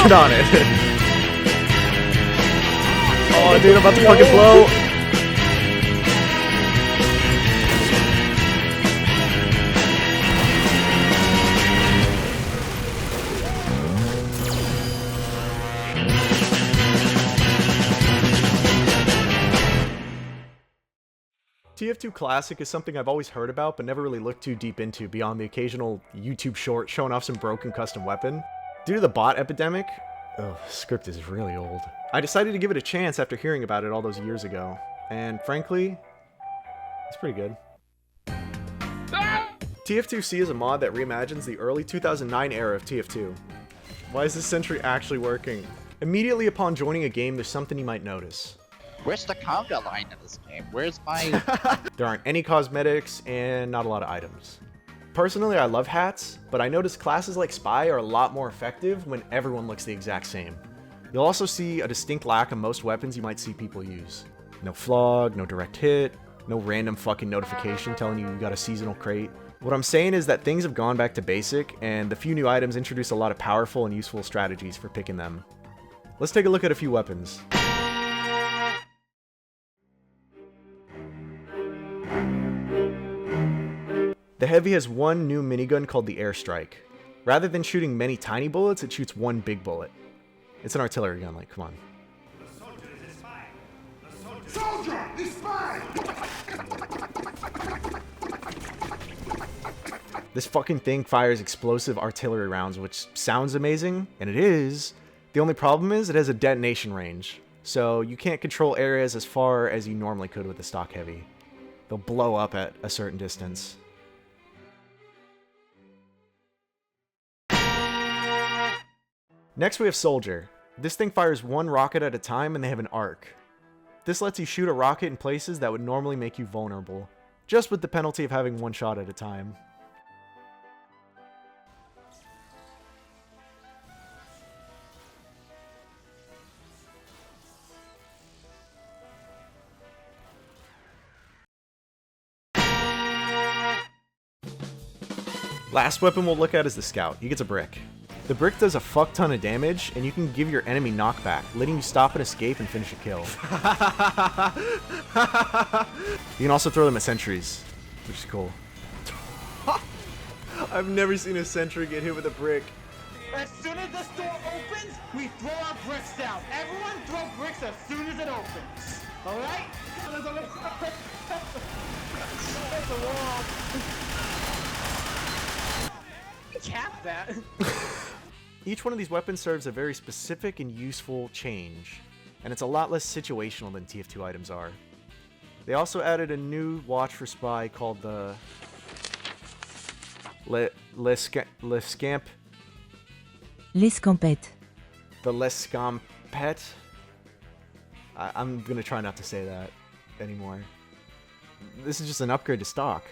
working on it. Oh, dude, I'm about to fucking blow. TF2 Classic is something I've always heard about, but never really looked too deep into beyond the occasional YouTube short showing off some broken custom weapon. Due to the bot epidemic, the script is really old. I decided to give it a chance after hearing about it all those years ago, and frankly, it's pretty good. TF2C is a mod that reimagines the early 2009 era of TF2. Why is this sentry actually working? Immediately upon joining a game, there's something you might notice. Where's the conga line in this game? Where's my... There aren't any cosmetics and not a lot of items. Personally, I love hats, but I noticed classes like Spy are a lot more effective when everyone looks the exact same. You'll also see a distinct lack of most weapons you might see people use. No flog, no direct hit, no random fucking notification telling you got a seasonal crate. What I'm saying is that things have gone back to basic, and the few new items introduce a lot of powerful and useful strategies for picking them. Let's take a look at a few weapons. The Heavy has one new minigun called the Airstrike. Rather than shooting many tiny bullets, it shoots one big bullet. It's an artillery gun, like, come on. Soldier is spy! This fucking thing fires explosive artillery rounds, which sounds amazing, and it is. The only problem is it has a detonation range, so you can't control areas as far as you normally could with the stock Heavy. They'll blow up at a certain distance. Next we have Soldier. This thing fires one rocket at a time and they have an arc. This lets you shoot a rocket in places that would normally make you vulnerable, just with the penalty of having one shot at a time. Last weapon we'll look at is the Scout. He gets a brick. The brick does a fuck ton of damage, and you can give your enemy knockback, letting you stop and escape and finish a kill. You can also throw them at sentries, which is cool. I've never seen a sentry get hit with a brick. As soon as the store opens, we throw our bricks down. Everyone throw bricks as soon as it opens. Alright? There's a wall. Cap that. Each one of these weapons serves a very specific and useful change, and it's a lot less situational than TF2 items are. They also added a new watch for Spy called the L'escampette. The L'escampette. I'm gonna try not to say that anymore. This is just an upgrade to stock.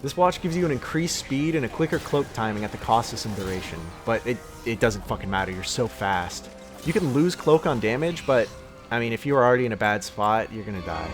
This watch gives you an increased speed and a quicker cloak timing at the cost of some duration, but it doesn't fucking matter, you're so fast. You can lose cloak on damage, but, I mean, if you're already in a bad spot, you're gonna die.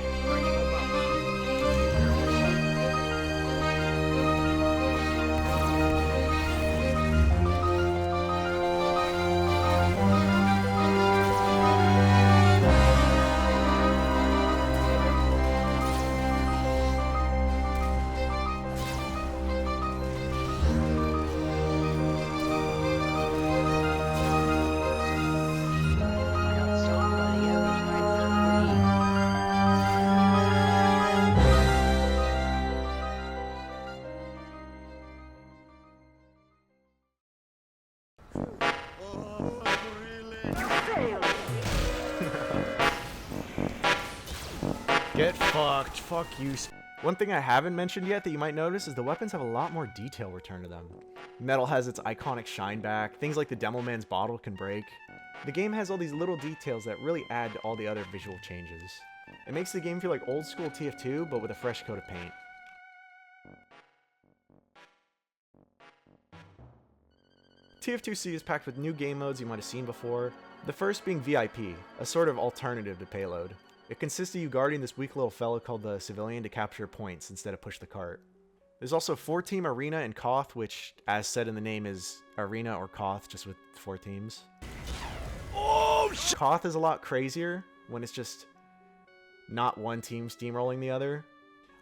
Get fucked. Fuck you. One thing I haven't mentioned yet that you might notice is the weapons have a lot more detail returned to them. Metal has its iconic shine back, things like the Demo Man's bottle can break. The game has all these little details that really add to all the other visual changes. It makes the game feel like old school TF2, but with a fresh coat of paint. TF2C is packed with new game modes you might have seen before, the first being VIP, a sort of alternative to Payload. It consists of you guarding this weak little fellow called the Civilian to capture points instead of push the cart. There's also 4-team Arena and Koth, which, as said in the name, is Arena or Koth, just with 4 teams. Oh, shit! Koth is a lot crazier when it's just not one team steamrolling the other.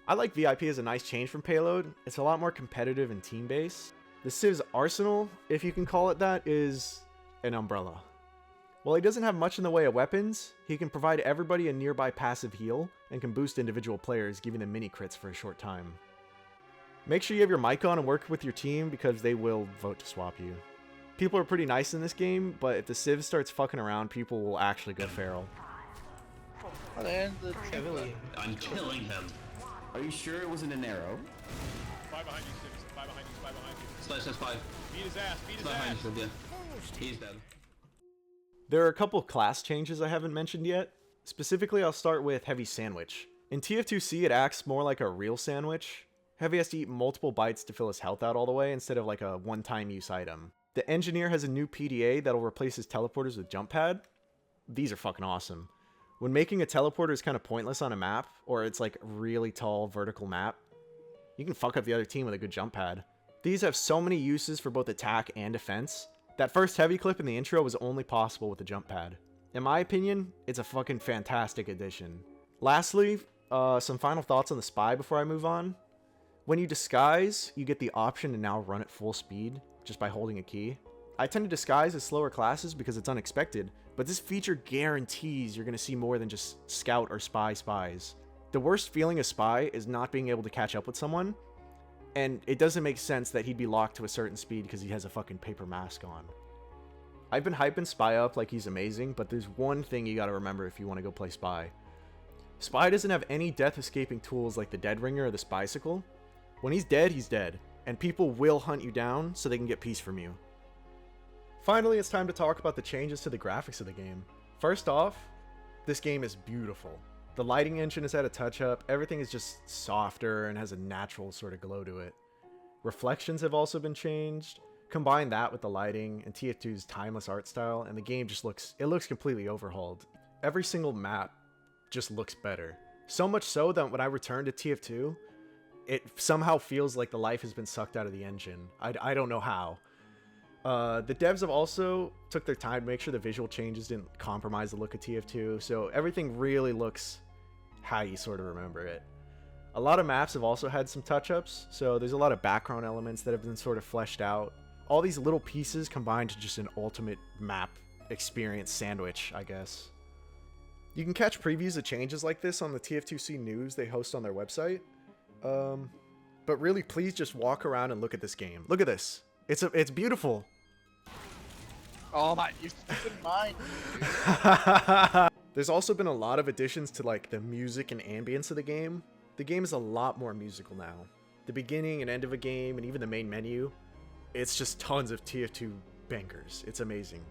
I like VIP as a nice change from Payload. It's a lot more competitive and team-based. The Civ's arsenal, if you can call it that, is an umbrella. While he doesn't have much in the way of weapons, he can provide everybody a nearby passive heal and can boost individual players, giving them mini crits for a short time. Make sure you have your mic on and work with your team because they will vote to swap you. People are pretty nice in this game, but if the Civ starts fucking around, people will actually go feral. I'm killing him. Are you sure it wasn't an arrow? 5 behind you, Sims. 5 behind you, 5 behind you. Slash 5. Beat his ass, beat his Behind ass. you, yeah. He's dead. There are a couple class changes I haven't mentioned yet. Specifically, I'll start with Heavy Sandwich. In TF2C, it acts more like a real sandwich. Heavy has to eat multiple bites to fill his health out all the way instead of like a one-time use item. The Engineer has a new PDA that'll replace his teleporters with jump pad. These are fucking awesome. When making a teleporter is kind of pointless on a map, or it's like really tall vertical map, you can fuck up the other team with a good jump pad. These have so many uses for both attack and defense. That first heavy clip in the intro was only possible with the jump pad. In my opinion, it's a fucking fantastic addition. Lastly, some final thoughts on the Spy before I move on. When you disguise, you get the option to now run at full speed just by holding a key. I tend to disguise as slower classes because it's unexpected, but this feature guarantees you're going to see more than just scout or spies. The worst feeling of Spy is not being able to catch up with someone, and it doesn't make sense that he'd be locked to a certain speed because he has a fucking paper mask on. I've been hyping Spy up like he's amazing, but there's one thing you gotta remember if you want to go play Spy. Spy doesn't have any death-escaping tools like the Dead Ringer or the Spycicle. When he's dead, and people will hunt you down so they can get peace from you. Finally, it's time to talk about the changes to the graphics of the game. First off, this game is beautiful. The lighting engine has had a touch-up, everything is just softer and has a natural sort of glow to it. Reflections have also been changed. Combine that with the lighting and TF2's timeless art style, and the game just looks completely overhauled. Every single map just looks better. So much so that when I return to TF2, it somehow feels like the life has been sucked out of the engine. I don't know how. The devs have also took their time to make sure the visual changes didn't compromise the look of TF2, so everything really looks how you sort of remember it. A lot of maps have also had some touch-ups, so there's a lot of background elements that have been sort of fleshed out. All these little pieces combined to just an ultimate map experience sandwich, I guess. You can catch previews of changes like this on the TF2C news they host on their website. But really, please just walk around and look at this game. Look at this. It's beautiful. Oh my, you stupid mind. There's also been a lot of additions to like the music and ambience of the game. The game is a lot more musical now. The beginning and end of a game and even the main menu, it's just tons of TF2 bangers. It's amazing.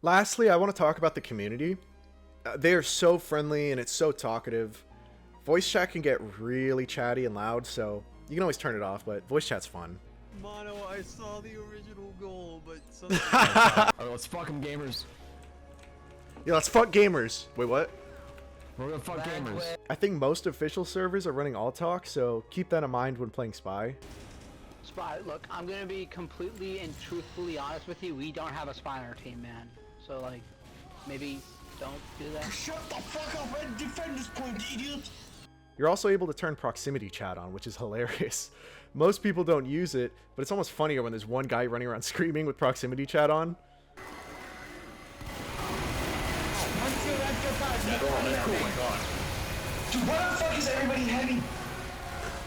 Lastly, I want to talk about the community. They are so friendly and it's so talkative. Voice chat can get really chatty and loud, so you can always turn it off, but voice chat's fun. Mono, I saw the original goal, but something... Alright, let's fuck them gamers. Yeah, let's fuck gamers. Wait, what? We're gonna fuck gamers. I think most official servers are running all talk, so keep that in mind when playing Spy. Spy, look, I'm gonna be completely and truthfully honest with you. We don't have a spy on our team, man. So, like, maybe don't do that. Shut the fuck up and defend this point, idiot! You're also able to turn proximity chat on, which is hilarious. Most people don't use it, but it's almost funnier when there's one guy running around screaming with proximity chat on. Dude, why the fuck is everybody heavy?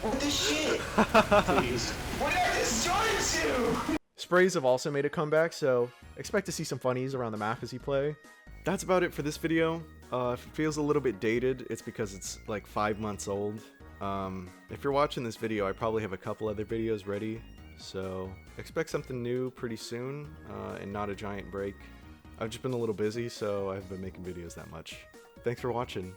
What the shit? Please. What did I just join to? Sprays have also made a comeback, so expect to see some funnies around the map as you play. That's about it for this video. If it feels a little bit dated, it's because it's like 5 months old. If you're watching this video, I probably have a couple other videos ready, so expect something new pretty soon, and not a giant break. I've just been a little busy, so I haven't been making videos that much. Thanks for watching.